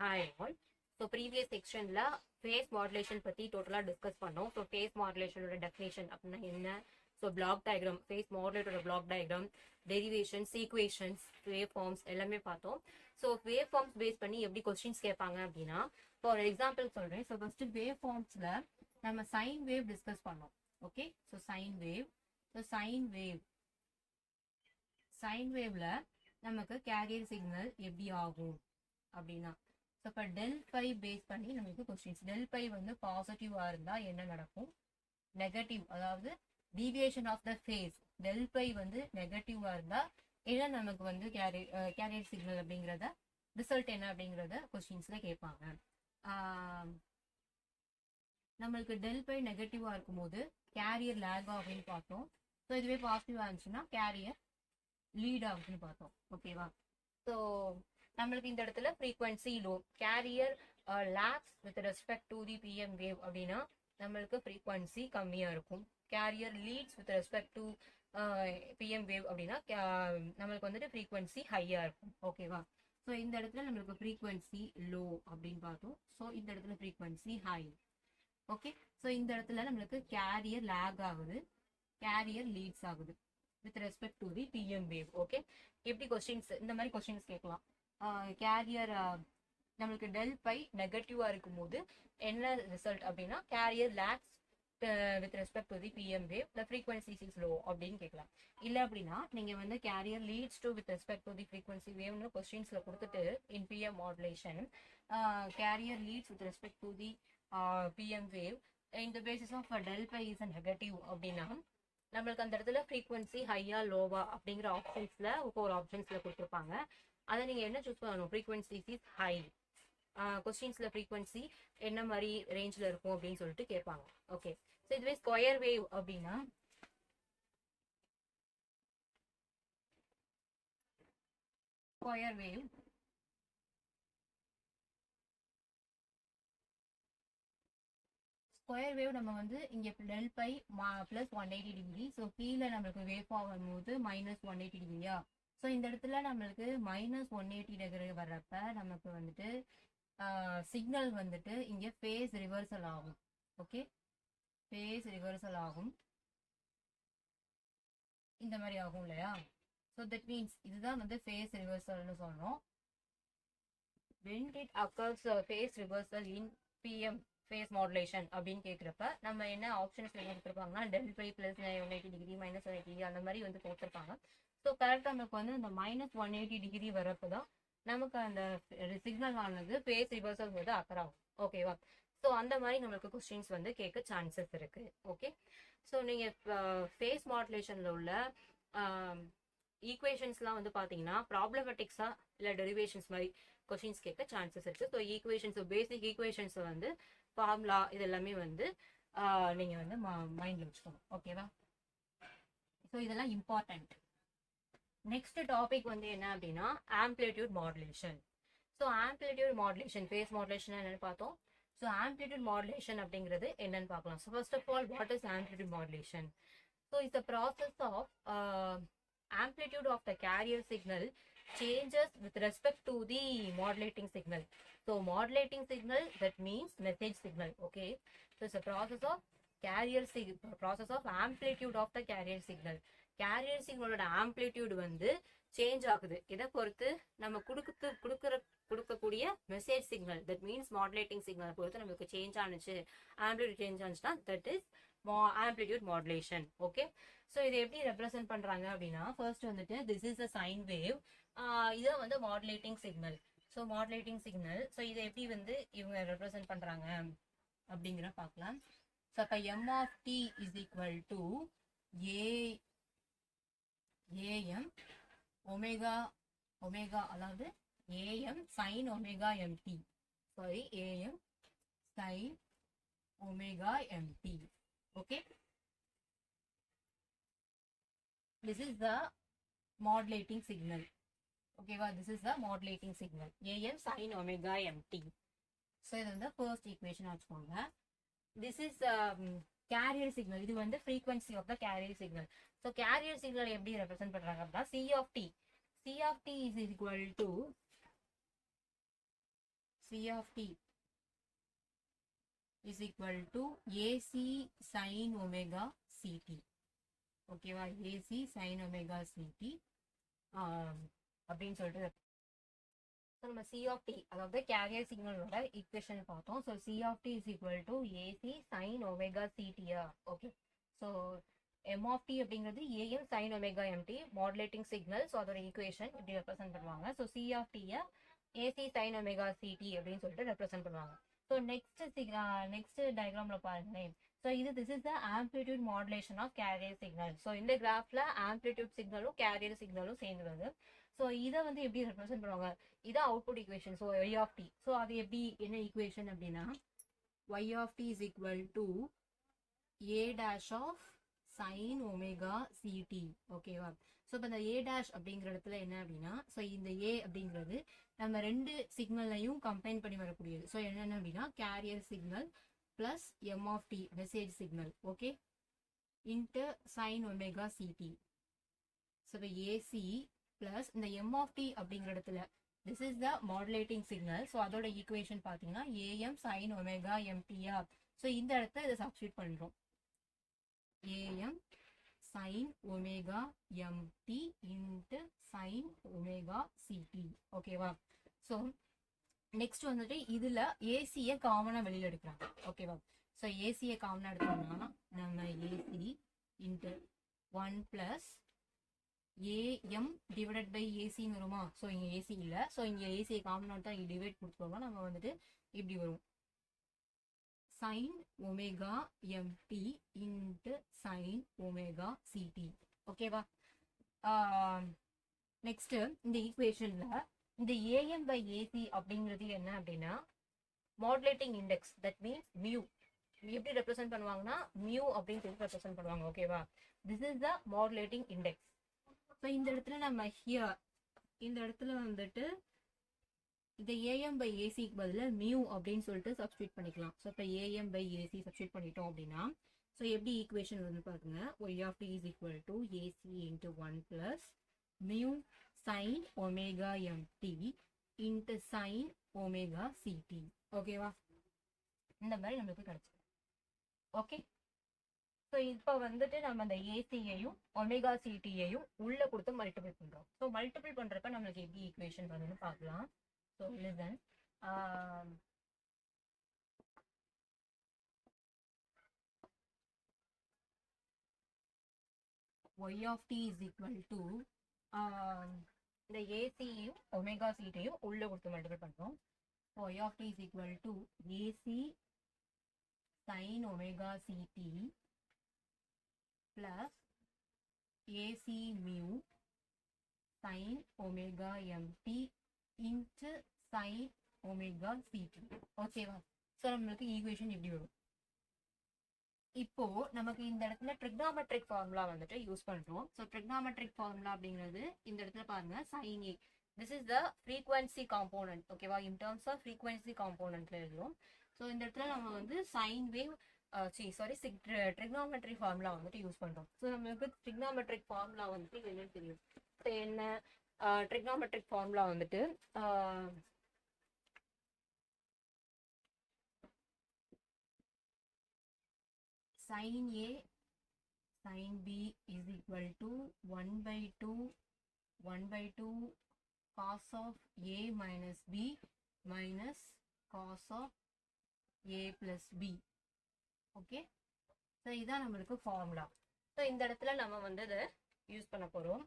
Hi all. So previous sectionல phase modulation பத்தி டோட்டலா discuss பண்ணோம். So phase modulationோட definition அப்படின்னா என்ன, so block diagram, phase modulator block diagram, derivations, equations, waveforms எல்லாமே பார்த்தோம். So waveforms பேஸ் பண்ணி எப்படி கொஸ்டின்ஸ் கேட்பாங்க அப்படின்னா, for example சொல்றேன். So first waveformsல நம்ம sine wave டிஸ்கஸ் பண்ணோம். Okay, so sine wave, so sine waveல நமக்கு கேரியர் சிக்னல் எப்படி ஆகும் அப்படின்னா, ஸோ இப்போ டெல் பை பேஸ் பண்ணி நமக்கு கொஸ்டின்ஸ். டெல் பை வந்து பாசிட்டிவாக இருந்தால் என்ன நடக்கும், நெகட்டிவ், அதாவது deviation of the phase del phi வந்து நெகட்டிவாக இருந்தால் என்ன நமக்கு வந்து கேரியர் சிக்னல் அப்படிங்கிறத ரிசல்ட் என்ன அப்படிங்கிறத கொஸ்டின்ஸில் கேட்பாங்க. நம்மளுக்கு டெல் பை நெகட்டிவாக இருக்கும்போது கேரியர் லேக் ஆகுன்னு பார்த்தோம். ஸோ இதுவே பாசிட்டிவாக இருந்துச்சுன்னா கேரியர் லீட் ஆகுதுன்னு பார்த்தோம். ஓகேவா, ஸோ நம்மளுக்கு இந்த இடத்துல frequency low, carrier lags with respect to the PM wave அப்படின்னா நம்மளுக்கு ஃப்ரீக்வன்சி கம்மியாக இருக்கும். Carrier leads with respect to PM wave அப்படின்னா நம்மளுக்கு வந்துட்டு ஃப்ரீக்வன்சி ஹையாக இருக்கும். ஓகேவா, ஸோ இந்த இடத்துல நம்மளுக்கு ஃப்ரீக்வன்சி லோ அப்படின்னு பார்த்தோம். ஸோ இந்த இடத்துல ஃப்ரீக்வன்சி ஹை. ஓகே, ஸோ இந்த இடத்துல நம்மளுக்கு கேரியர் லேக் ஆகுது, கேரியர் லீட்ஸ் ஆகுது with respect to the PM wave. Okay, எப்படி கொஸ்டின்ஸ் இந்த மாதிரி கொஸ்டின்ஸ் கேட்கலாம். கேரியர் நம்மளுக்கு டெல் பை நெகட்டிவா இருக்கும் போது என்ன ரிசல்ட் அப்படின்னா carrier lags with respect to the PM wave, the frequency is low அப்படின்னு கேட்கலாம். இல்லை அப்படின்னா நீங்க வந்து carrier leads to with respect to the frequency வேவ்னு கொஸ்டின்ஸ்ல கொடுத்துட்டு in PM modulation carrier leads with respect to the PM wave இந்த basis of del phi is negative அப்படின்னா நம்மளுக்கு அந்த இடத்துல ஃப்ரீக்வன்சி ஹையா லோவா அப்படிங்கிற ஆப்ஷன்ஸ்ல ஒரு ஆப்ஷன்ஸ்ல கொடுத்துருப்பாங்க. அதை நீங்க என்ன சூஸ் பண்ணணும், ஃப்ரீக்வன்சி இஸ் ஹை. கொஸ்டின்ஸ்ல ஃப்ரீக்வன்சி என்ன மாதிரி ரேஞ்சில் இருக்கும் அப்படின்னு சொல்லிட்டு கேட்பாங்க. ஓகே, ஸோ இதுவே ஸ்கொயர் வேவ் அப்படின்னா ஸ்கொயர் வேவ் நம்ம வந்து இங்கே del phi plus 180 degree, so கீழே நம்மளுக்கு வேவ் ஃபார்ம் வரும்போது மைனஸ் 180 டிகிரியா. ஸோ இந்த இடத்துல நம்மளுக்கு மைனஸ் 180 டிகிரி வர்றப்ப நமக்கு வந்துட்டு சிக்னல் வந்துட்டு இங்கே ஃபேஸ் ரிவர்சல் ஆகும். ஓகே, ஃபேஸ் ரிவர்சல் ஆகும், இந்த மாதிரி ஆகும் இல்லையா. ஸோ தட் மீன்ஸ் இதுதான் வந்து ஃபேஸ் ரிவர்சல்னு சொல்றோம். when it occurs phase reversal in PM phase modulation அப்படின்னு கேட்குறப்ப நம்ம என்ன ஆப்ஷன்ஸ் கொடுத்துருப்பாங்கன்னா del phi plus 180 degree minus 180 degree அந்த மாதிரி வந்து கொடுத்துருப்பாங்க. ஸோ கரெக்டாக நமக்கு வந்து இந்த மைனஸ் 180 டிகிரி வரப்போ தான் நமக்கு அந்த சிக்னல் ஆனது ஃபேஸ் ரிவர்சல் வந்து அக்கர் ஆகும். ஓகேவா, ஸோ அந்த மாதிரி நம்மளுக்கு கொஸ்டின்ஸ் வந்து கேட்க சான்சஸ் இருக்கு. ஓகே, ஸோ நீங்கள் ஃபேஸ் மாடுலேஷனில் உள்ள ஈக்குவேஷன்ஸ்லாம் வந்து பார்த்தீங்கன்னா ப்ராப்ளமேட்டிக்ஸா இல்லை டெரிவேஷன்ஸ் மாதிரி கொஸ்டின்ஸ் கேட்க சான்சஸ் இருக்கு. ஸோ ஈக்குவேஷன்ஸ், பேசிக் ஈக்குவேஷன்ஸ் வந்து ஃபார்முலா இது எல்லாமே வந்து நீங்கள் வந்து மைண்டில் வச்சுக்கணும். ஓகேவா, ஸோ இதெல்லாம் இம்பார்ட்டன்ட். நெக்ஸ்ட் டாபிக் வந்து என்ன அப்படின்னா amplitude modulation. So amplitude modulation, phase modulation என்னன்னு பார்த்தோம். ஸோ ஆம்ப்ளிட்யூட் மாடுலேஷன் அப்படிங்கிறது என்னன்னு பார்க்கலாம். So first of all, what is amplitude modulation? So it's a process of amplitude of the carrier signal changes with respect to the modulating signal. So modulating signal, that means message signal. Okay, so it's a process of process of amplitude of the carrier signal. carrier signal ஓட amplitude வந்து change ஆகுது. இதை பொறுத்து நம்ம கொடுக்கக்கூடிய message signal, that means modulating signal பொறுத்து நமக்கு change ஆனிச்சு, ஆம்ப்ளிட்யூட் சேஞ்ச் ஆனிச்சுன்னா that is amplitude modulation. Okay, so இதை எப்படி ரெப்ரசென்ட் பண்றாங்க அப்படின்னா, ஃபர்ஸ்ட் வந்துட்டு this is a sine wave, இதை வந்து modulating signal. So modulating signal, so இதை எப்படி வந்து இவங்க ரெப்ரசென்ட் பண்றாங்க அப்படிங்கிற பார்க்கலாம். ஸோ அப்போ m of t is equal to A m omega omega, அதாவது A m sine omega m t, sorry A m sine omega m t. Okay, this is the modulating signal. Okay, this is the modulating signal, AM sin omega mt. So இது வந்து first equation வச்சுக்கோங்க. This is carrier signal. இது வந்து frequency of the carrier signal. So carrier signal எப்படி represent பண்றாங்க அப்படின்னா C of t is equal to C of t is equal to AC sin omega CT. ஓகேவா, AC sin omega CT அப்படின்னு சொல்லிட்டு நம்ம C of t அதாவது carrier சிக்னலோட equation பார்த்தோம். So C of t is equal to AC sin omega CT. Okay, so M of t அப்படிங்கிறது AM sin omega MT modulating signal. So அதோட equation இப்படி represent பண்ணுவாங்க. So C of t AC sin omega CT அப்படின்னு சொல்லிட்டு represent பண்ணுவாங்க. So next டயக்ராம்ல பாருங்களேன். So this is the amplitude modulation of carrier signal. So இந்த கிராஃப்ல amplitude சிக்னலும் carrier சிக்னலும் சேர்ந்து வருது. ஸோ இதை வந்து எப்படி ரெப்ரசென்ட் பண்ணுவாங்க, இதான் output equation. So y of t, so அது எப்படி என்ன ஈக்குவேஷன் அப்படின்னா y of t is equal to a dash of sin omega ct. ஓகேவா, ஸோ இப்போ இந்த a dash அப்படிங்கிற இடத்துல என்ன அப்படின்னா, ஸோ இந்த a அப்படிங்கிறது நம்ம ரெண்டு சிக்னலையும் கம்பைன் பண்ணி வரக்கூடியது. ஸோ என்னென்ன அப்படின்னா carrier signal plus m of t message signal, okay, into sine omega c t. So இப்போ ஏசி பிளஸ் இந்த m of t அப்படிங்கிற இடத்துல this is the modulating signal. So அதோட ஈக்குவேஷன் பார்த்தீங்கன்னா am sin omega mt. So இந்த இடத்துல இதை substitute பண்ணுறோம், am sin omega mt into sin omega ct. ஓகேவா, ஸோ நெக்ஸ்ட் வந்துட்டு இதுல ஏசியை காமனா வெளியில எடுக்கிறாங்க. ஓகேவா, ஸோ ஏசியை காமனா எடுத்தோம்னா நம்ம A c into 1 plus A m divided by ஏசின்னு வருமா. ஸோ இங்கே ஏசி இல்லை, ஸோ இங்கே ஏசியை காமனா தான் இங்கே டிவைட் கொடுத்துருவோம்னா நம்ம வந்துட்டு இப்படி வரும் sin omega mt into sin omega ct. ஓகேவா, நெக்ஸ்ட் இந்த ஈக்குவேஷன்ல இந்த am by ac அப்படிங்கிறது என்ன அப்படின்னா modulating index, that means mu. எப்படி ரெப்ரசென்ட் பண்ணுவாங்கன்னா மியூ அப்படின்னு சொல்லி ரெப்ரசென்ட் பண்ணுவாங்க. ஓகேவா, this is the modulating index. So இந்த இடத்துல நம்ம ஹியர் இந்த இடத்துல வந்துட்டு இந்த am by ac க்கு பதிலாக மியூ அப்படின்னு சொல்லிட்டு சப்ஸ்டியூட் பண்ணிக்கலாம். ஸோ இப்போ am by ac சப்ஸ்டியூட் பண்ணிட்டோம் அப்படின்னா ஸோ எப்படி ஈக்குவேஷன் வந்து பாருங்க, y of t is equal to ac into 1 plus mu sin omega mt into sin omega ct. ஓகேவா, இந்த மாதிரி நம்மளுக்கு கிடைச்சிடும். ஓகே, ஸோ இப்போ வந்துட்டு நம்ம அந்த ஏசியையும் ஒமேகா சிடியையும் உள்ள கொடுத்து மல்டிபிள் பண்றோம். ஸோ மல்டிபிள் பண்றப்ப நம்மளுக்கு எப்படி ஈக்குவேஷன் வருதுன்னு பார்க்கலாம். So listen, y of t is equal to இந்த ஏசியும் ஒமேகா சிடியும் உள்ள கொடுத்து மல்டிபிள் பண்றோம். y of t is equal to ac sin omega ct plus ac mu sin omega mt into sin omega ct. ஓகேவா, so நம்மளுக்கு equation இப்படி வரும். இப்போ நமக்கு இந்த இடத்துல ட்ரிக்னாமெட்ரிக் ஃபார்முலா வந்துட்டு யூஸ் பண்றோம். ஸோ ட்ரிக்னாமெட்ரிக் ஃபார்முலா அப்படிங்கிறது இந்த இடத்துல பாருங்க sin a, this is the frequency component. ஓகேவா, in terms of frequency componentல எழுதுறோம். ஸோ இந்த இடத்துல நம்ம வந்து சைன் வேவ் ட்ரிக்னாமெட்ரிக் ஃபார்முலா வந்துட்டு யூஸ் பண்றோம். ஸோ நம்மளுக்கு ட்ரிக்னாமெட்ரிக் ஃபார்முலா வந்துட்டு என்னன்னு தெரியும். ஸோ என்ன ட்ரிக்னாமெட்ரிக் ஃபார்முலா வந்துட்டு sin a sin b is equal to 1/2 cos of a minus b minus cos of a plus b. Okay, so இதான் நம்மளுக்கு ஃபார்முலா. ஸோ இந்த இடத்துல நம்ம வந்து இதை யூஸ் பண்ண போறோம்.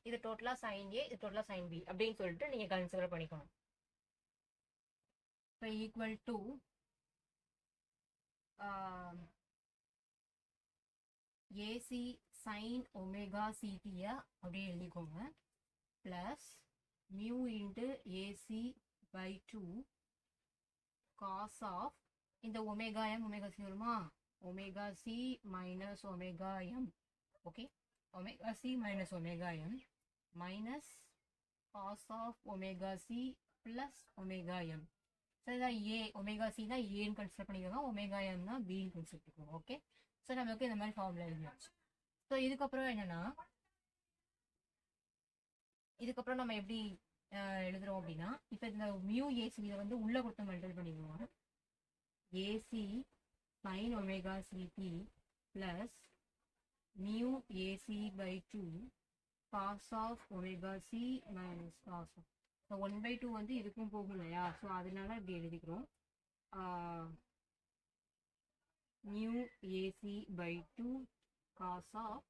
இது டோட்டலா sin a, இது டோட்டலா sin b அப்படின்னு சொல்லிட்டு நீங்க கன்சிடர் பண்ணிக்கணும். So equal to AC sin omega CT அப்படியே எழுதிக்கோங்க plus mu into AC by 2 cos of இந்த ஒமேகா m ஒமேகா சி வருமா, omega C minus omega m. Okay, omega C minus omega m minus cos of omega C plus omega m. So இதான் ஏ, omega C தான் ஏன்னு consider பண்ணிக்கோங்க, omega எம்னா பின்னு consider பண்ணிக்கோங்க. Okay, so நம்மளுக்கு இந்த மாதிரி formula எழுதியாச்சு. ஸோ இதுக்கப்புறம் என்னன்னா, இதுக்கப்புறம் நம்ம எப்படி எழுதுறோம் அப்படின்னா இப்போ இந்த மியூ ஏசி இதை வந்து உள்ள கொடுத்து மல்டிபிள் பண்ணிக்குவோம். AC sin omega ct plus mu AC by 2 cos of omega c minus cos of. So 1/2 வந்து இதுக்கும் போகும் இல்லையா, ஸோ அதனால இப்படி எழுதிக்கிறோம். mu AC by 2 cos of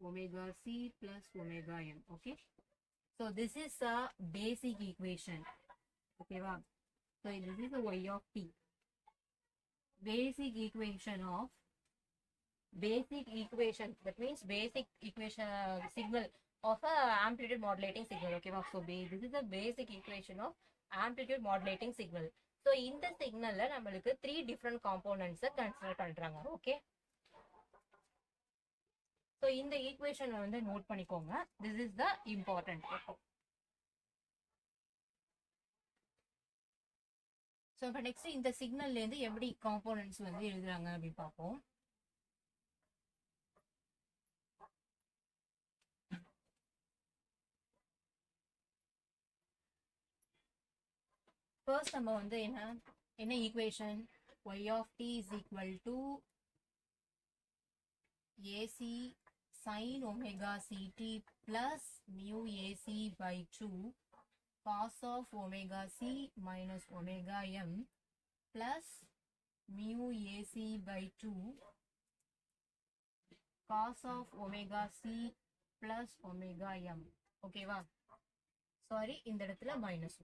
omega c plus omega m. Okay, so this is a basic equation. Okay va, so this is the y of t, basic equation of that means basic equation signal of a amplitude modulating signal. Okay va, so this is the basic equation of amplitude modulating signal. So in the signal la namalukku 3 different components consider பண்றாங்க. Okay, so in the equation வந்து note பண்ணிக்கோங்க, this is the important. So இப்போ next இந்த சிக்னல்ல இருந்து எப்படி components வந்து எழுதுறாங்க அப்படின்னு பார்ப்போம். ஃபர்ஸ்ட் நம்ம வந்து என்ன equation, y of t is equal to AC sin omega ct plus mu AC by 2 cos of omega c minus omega m plus mu AC by 2 cos of omega c plus omega m. Okay va, sorry இந்த இடத்துல minus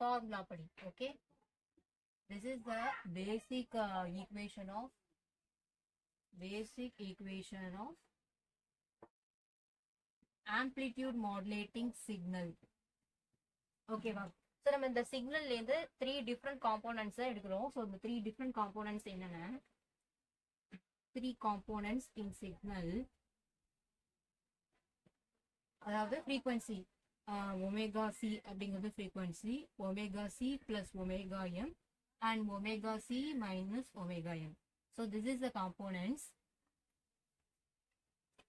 formula படி. Okay, this is the basic equation of amplitude modulating signal. Okay va, so நம்ம இந்த சிக்னல்ல இருந்து 3 different components எடுக்கிறோம். so இந்த 3 different components என்னன்னா, 3 components in signal, அதாவது frequency omega c அப்படிங்கிறது frequency, omega c plus omega m and omega c minus omega m. So this is the components.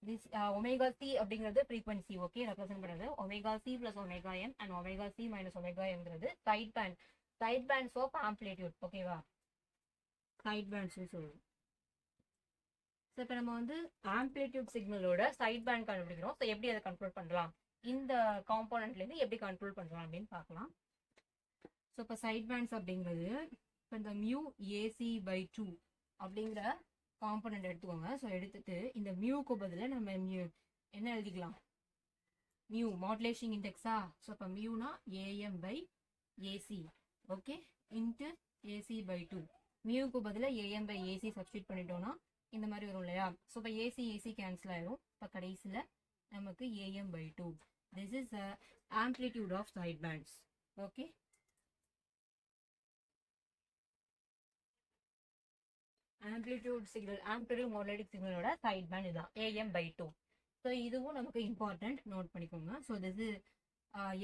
This omega c அப்படிங்கிறது frequency. Okay, represent பண்றது omega c plus omega m and omega c minus omega m ங்கிறது side bands of amplitude. Okay வா, side bands சொல்லுவோம். So இப்போ நம்ம வந்து amplitude சிக்னலோட side pant கண்டுபிடிக்கிறோம். So எப்படி அதை கண்ட்ரோல் பண்ணலாம், இந்த காம்போனன்ட்லேருந்து எப்படி கண்ட்ரோல் பண்ணலாம் அப்படின்னு பார்க்கலாம். ஸோ இப்போ சைட் பேண்ட்ஸ் அப்படிங்கிறது இப்போ இந்த மியூ ஏசி பை 2 அப்படிங்கிற காம்போனன்ட் எடுத்துக்கோங்க. ஸோ எடுத்துட்டு இந்த மியூக்கு பதில் நம்ம என்ன எழுதிக்கலாம், மியூ மாடுலேஷன் இண்டெக்ஸா. ஸோ இப்போ மியூனா AM by AC. Okay, into AC by 2. மியூக்கு பதில் ஏஎம் பை ஏசி சப்ஸ்டியூட் பண்ணிட்டோம்னா இந்த மாதிரி வரும் இல்லையா. ஸோ இப்போ ஏசி கேன்சல் ஆயிடும். இப்போ கடைசியில் நமக்கு AM by 2. This is the amplitude of side bands. Okay, amplitude signal, amplitude modulating signal ஓட side band இதான் AM by 2. ஸோ இதுவும் நமக்கு important, note பண்ணிக்கோங்க. So this is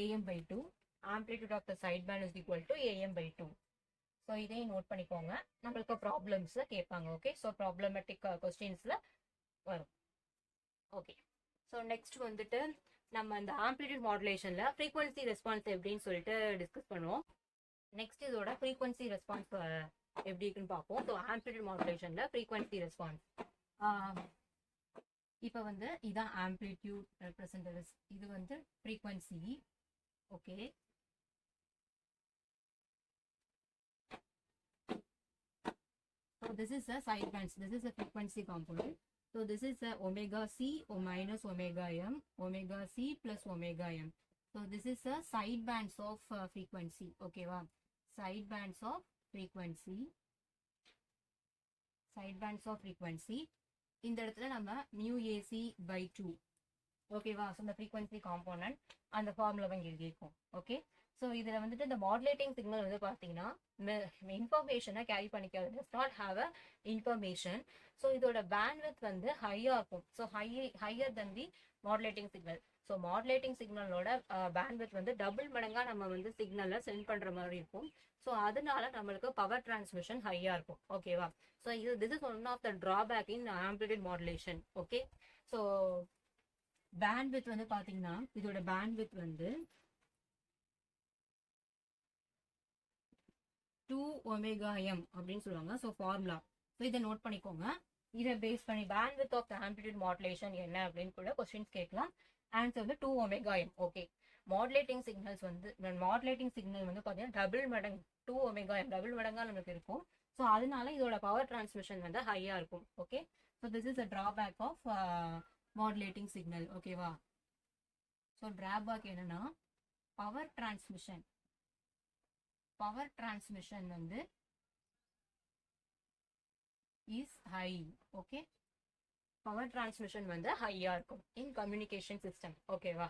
AM by 2. amplitude of the side band is equal to AM by 2. So இதையும் note பண்ணிக்கோங்க, நம்மளுக்கு ப்ராப்ளம்ஸ்ல கேட்பாங்க. Okay, so problematic கொஸ்டின்ஸ்ல வரும். ஓகே, ஸோ நெக்ஸ்ட் வந்துட்டு நம்ம இந்த ஆம்ப்ளிடியூட் மாடுலேஷன்ல ஃப்ரீக்வன்சி ரெஸ்பான்ஸ் எப்படின்னு சொல்லிட்டு டிஸ்கஸ் பண்ணுவோம். நெக்ஸ்ட் இதோட ஃப்ரீக்வன்சி ரெஸ்பான்ஸ் எப்படி இருக்குன்னு பார்ப்போம். ஸோ ஆம்ப்ளிடியூட் மாடுலேஷன்ல ஃப்ரீக்வன்சி ரெஸ்பான்ஸ் இப்போ வந்து இதான் ஆம்ப்ளிடியூட் ரெப்ரசன்டேட்டிவ்ஸ், இது வந்து frequency. Okay, so this is the side bands, this is a frequency component. So this is the omega c or minus omega m, omega c plus omega m. So this is the side bands of frequency. Okay va, side bands of frequency, side bands of frequency. இந்த இடத்துல நம்ம mu AC by 2. Okay va, so the frequency component அந்த formula இங்க எழுதிருக்கோம். Okay, so இதில் வந்துட்டு இந்த modulating signal வந்து பார்த்தீங்கன்னா இன்ஃபர்மேஷனை கேரி பண்ணிக்காது, does not have a information. So இதோட பேண்ட்வித் வந்து ஹையாக இருக்கும். So higher then the modulating signal. So modulating சிக்னலோட பேண்ட்வித் வந்து டபுள் மடங்காக நம்ம வந்து சிக்னலை சென்ட் பண்ணுற மாதிரி இருக்கும். ஸோ அதனால நம்மளுக்கு பவர் டிரான்ஸ்மிஷன் ஹையாக இருக்கும். ஓகேவா, so this is one of the drawback in amplitude modulation. Okay, so bandwidth வந்து பாத்தீங்கன்னா இதோட பேண்ட்வித் வந்து 2 ஒமேகா m அப்படின்னு சொல்லுவாங்க. ஸோ ஃபார்முலா, ஸோ இதை நோட் பண்ணிக்கோங்க. இதை பேஸ் பண்ணி பேண்ட்வித் ஆஃப் ஆம்பிளிட்யூட் மாடுலேஷன் என்ன அப்படின்னு கூட கொஸ்டின்ஸ் கேட்கலாம். ஆன்சர் வந்து 2 omega m. Okay, modulating signals வந்து மாடுலேட்டிங் சிக்னல் வந்து பார்த்தீங்கன்னா டபுள் மடங்கு 2 ஒமேகா m டபுள் மடங்கா நமக்கு இருக்கும். ஸோ அதனால இதோட பவர் டிரான்ஸ்மிஷன் வந்து ஹையா இருக்கும். Okay, so this is a drawback of modulating signal. ஓகேவா? ஸோ டிராபேக் என்னன்னா பவர் டிரான்ஸ்மிஷன் வந்து is high. Okay, power transmission வந்து ஹையா இருக்கும் இன் கம்யூனிகேஷன் சிஸ்டம். ஓகேவா?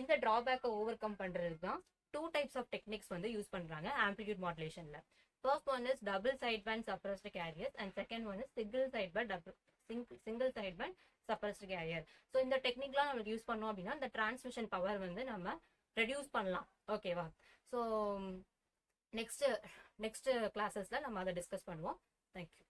இந்த டிராபேக்கை ஓவர் கம் பண்றதுக்கு தான் 2 types ஆஃப் டெக்னிக்ஸ் வந்து யூஸ் பண்றாங்க ஆம்பிளிட்யூட் மாடுலேஷன்ல. First one is double side band suppressed carriers and second one is single side band suppressed carrier. So இந்த டெக்னிக்லாம் நம்ம யூஸ் பண்ணோம் அப்படின்னா இந்த டிரான்ஸ்மிஷன் பவர் வந்து நம்ம ரெடியூஸ் பண்ணலாம். ஓகேவா? ஸோ நெக்ஸ்ட் கிளாஸஸ்ல நம்ம அதை டிஸ்கஸ் பண்ணுவோம். தேங்க்யூ.